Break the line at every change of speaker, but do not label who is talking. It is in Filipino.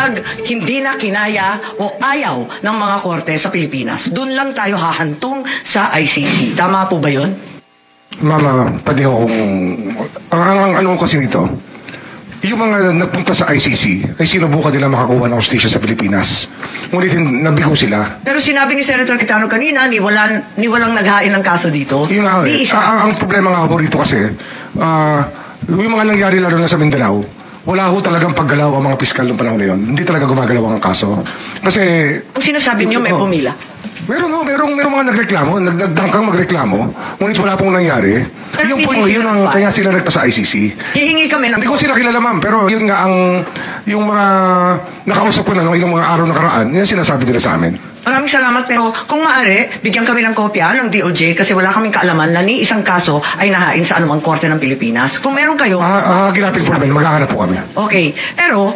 Kapag hindi na kinaya o ayaw ng mga korte sa Pilipinas, doon lang tayo hahantong sa ICC. Tama po ba yun?
Mama, pwede akong... Ang ano ko kasi nito, yung mga nagpunta sa ICC ay sinubukan nila makakuha ng hustisya sa Pilipinas. Ngunit nabigo sila.
Pero sinabi ni Senator Quitano kanina, ni walang naghain ng kaso dito.
Yun nga,
Ni isa.
ang problema nga po rito kasi, yung mga nangyari lalo na sa Mindanao, wala ho talagang paggalaw ang mga piskal ng panahon na yun. Hindi talaga gumagalaw ang kaso. Kasi...
Ang sinasabi niyo may pumila.
Merong mga nagreklamo, nagdangkang magreklamo, ngunit wala pong nangyari.
Pero
Yung po
hindi
yun
sila
ang
nagpa-
kaya sila nagpa sa ICC.
Hihingi kami ng...
Hindi ko sila kilala, ma'am, pero yun nga yung mga nakausap ko na nung ilang mga araw nakaraan, yan sinasabi nila sa amin.
Maraming salamat, pero kung maaari, bigyan kami ng kopya ng DOJ kasi wala kaming kaalaman na ni isang kaso ay nahain sa anumang korte ng Pilipinas. Kung meron kayo...
Ginapin po namin, maghahanap po kami.
Okay, pero...